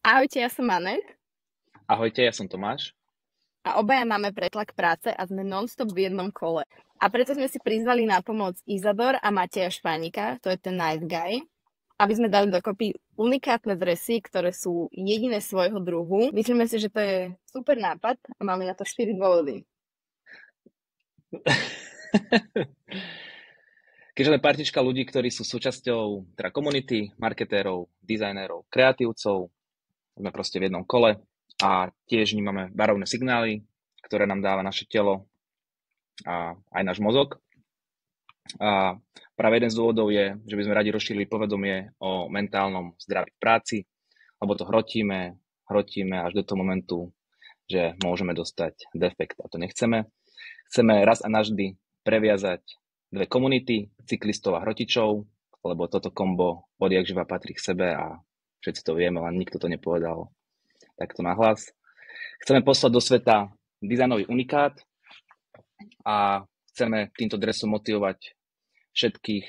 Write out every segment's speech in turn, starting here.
Ahojte, ja som Anet Ahojte, ja som Tomáš. a obaja máme pretlak práce a sme non-stop v jednom kole. A preto sme si prizvali na pomoc Izador a Mateja Špánika, to je ten nice guy, aby sme dali dokopy unikátne dresy, ktoré sú jediné svojho druhu. Myslíme si, že to je super nápad a máme na to 4 dôvody. Keďže sme partička ľudí, ktorí sú súčasťou teda komunity, marketérov, dizajnérov, kreatívcov, sme proste v jednom kole a tiež vnímame varovné signály, ktoré nám dáva naše telo a aj náš mozog. A práve jeden z dôvodov je, že by sme radi rozšírili povedomie o mentálnom zdraví v práci, lebo to hrotíme až do toho momentu, že môžeme dostať defekt a to nechceme. Chceme raz a navždy previazať dve komunity, cyklistov a hrotičov, lebo toto kombo odjak živa patrí k sebe a všetci to vieme, len nikto to nepovedal takto nahlas. Chceme poslať do sveta dizajnový unikát a chceme týmto dresom motivovať všetkých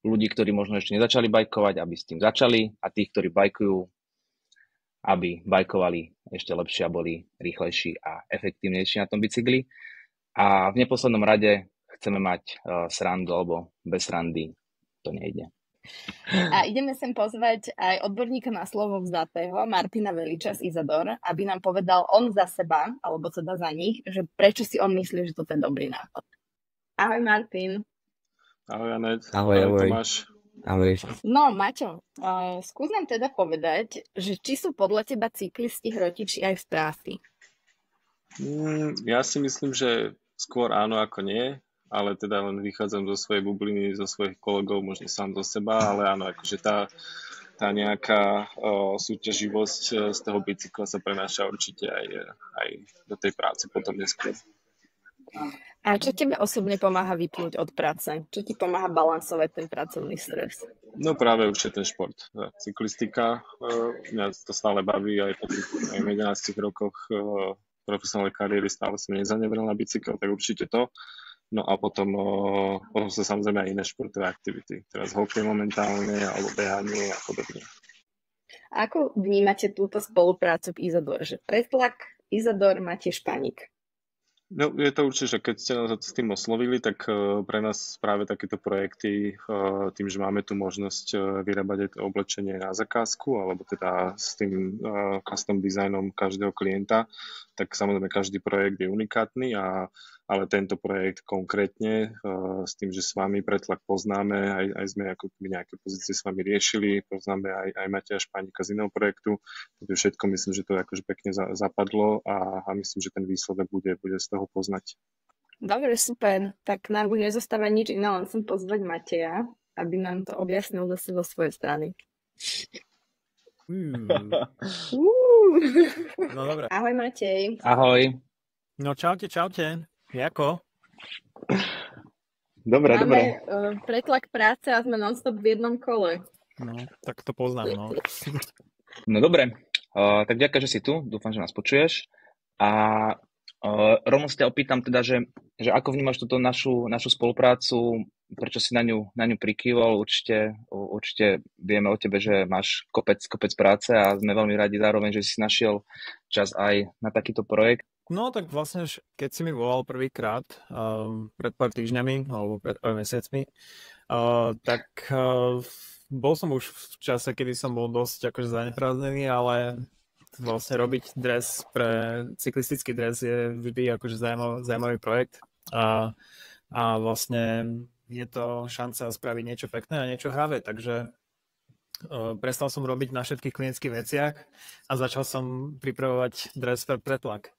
ľudí, ktorí možno ešte nezačali bajkovať, aby s tým začali a tých, ktorí bajkujú, aby bajkovali ešte lepšie a boli rýchlejší a efektívnejší na tom bicykli. A v neposlednom rade chceme mať srandu, alebo bez srandy to nejde. A ideme sem pozvať aj odborníka na slovo vzatého, Martina Veliča z Izador, aby nám povedal on za seba, alebo teda za nich, že prečo si on myslí, že to je dobrý nápad. Ahoj Martin. Ahoj Anet. Ahoj. Tomáš. Ahoj. No Maťo, skús nám teda povedať, že či sú podľa teba cyklisti hrotiči aj v práci? Ja si myslím, že skôr áno ako nie, ale teda len vychádzam zo svojej bubliny, zo svojich kolegov, možno sám zo seba, ale áno, akože tá nejaká súťaživosť z toho bicykla sa prenáša určite aj do tej práce potom neskôr. A čo tebe osobne pomáha vypnúť od práce? Čo ti pomáha balansovať ten pracovný stres? No práve určite ten šport. Cyklistika, mňa to stále baví aj po tých 11 rokoch profesionálnej kariéry, stále som nezanevral na bicykel, tak určite to. No a potom sa samozrejme aj iné športové aktivity. Teraz hokej momentálne, alebo behanie a podobne. Ako vnímate túto spoluprácu v Izador? Že pretlak, Izador, Matej Špánik? No, je to určite, že keď ste nás s tým oslovili, tak pre nás práve takéto projekty, tým, že máme tu možnosť vyrábať aj to oblečenie na zakázku, alebo teda s tým custom dizajnom každého klienta, tak samozrejme každý projekt je unikátny, ale tento projekt konkrétne s tým, že s vami pretlak poznáme, aj sme ako nejaké pozície s vami riešili, poznáme aj Mateja Špánika z iného projektu, takže všetko myslím, že to akože pekne zapadlo a myslím, že ten výsledok bude z toho poznať. Dobre, super. Tak nám už nezostáva nič iné, len som pozvať Mateja, aby nám to objasnil zase zo svojej strany. No dobre. Ahoj Matej. Ahoj. No čaute. Jako? Dobre. Máme pretlak práce a sme non-stop v jednom kole. No, tak to poznám, no. No dobre, tak ďakujem, že si tu, dúfam, že nás počuješ. A rovno sa ťa opýtam teda, že ako vnímaš túto našu spoluprácu, prečo si na ňu prikývol, určite vieme o tebe, že máš kopec práce a sme veľmi radi zároveň, že si našiel čas aj na takýto projekt. No tak vlastne, keď si mi volal prvýkrát pred pár týždňami, alebo pred pár mesiacmi, tak bol som už v čase, kedy som bol dosť akože zaneprázdnený, ale vlastne robiť dres pre cyklistický dres je vždy akože zaujímavý projekt a vlastne je to šanca spraviť niečo pekné a niečo hravé, takže prestal som robiť na všetkých klinických veciach a začal som pripravovať dres pre pretlak.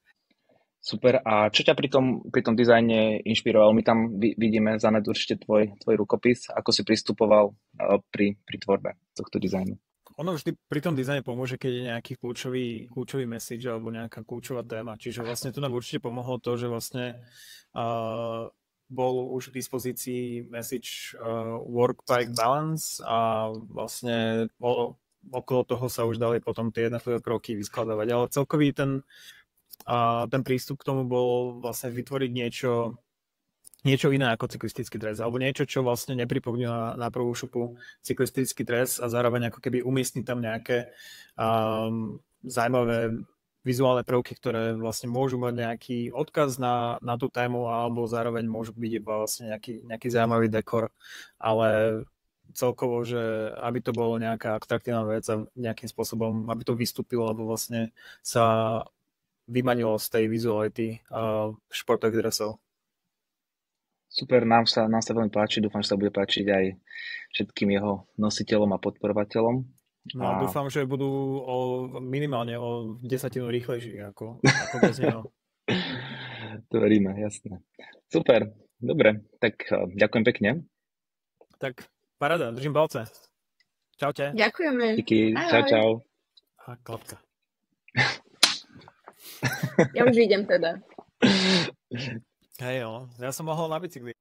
Super. A čo ťa pri tom dizajne inšpirovalo? My tam vidíme za určite tvoj rukopis. Ako si pristupoval pri tvorbe tohto dizajnu? Ono vždy pri tom dizajne pomôže, keď je nejaký kľúčový message alebo nejaká kľúčová téma. Čiže vlastne tu nám určite pomohlo to, že vlastne bol už k dispozícii message work-bike balance a vlastne okolo toho sa už dali potom tie jednotlivé kroky vyskladávať. Ale celkový ten prístup k tomu bol vlastne vytvoriť niečo iné ako cyklistický dres, alebo niečo, čo vlastne nepripomína na prvú šupu cyklistický dres a zároveň ako keby umiestniť tam nejaké zaujímavé vizuálne prvky, ktoré vlastne môžu mať nejaký odkaz na tú tému, alebo zároveň môžu byť iba vlastne nejaký zaujímavý dekor, ale celkovo, že aby to bolo nejaká atraktívna vec a nejakým spôsobom, aby to vystúpilo, alebo vlastne sa vymanilo z tej vizuality športových dresov. Super, nám sa veľmi páči, dúfam, že sa bude páčiť aj všetkým jeho nositeľom a podporovateľom. No a dúfam, že budú minimálne o 10 rýchlejší ako bez neho. To veríme, jasné. Super, dobre, tak ďakujem pekne. Tak paráda, držím palce. Čaute. Ďakujeme. Díky, čau. A klapka. Ja už idem teda. Hej, ja som mohol na bicykli.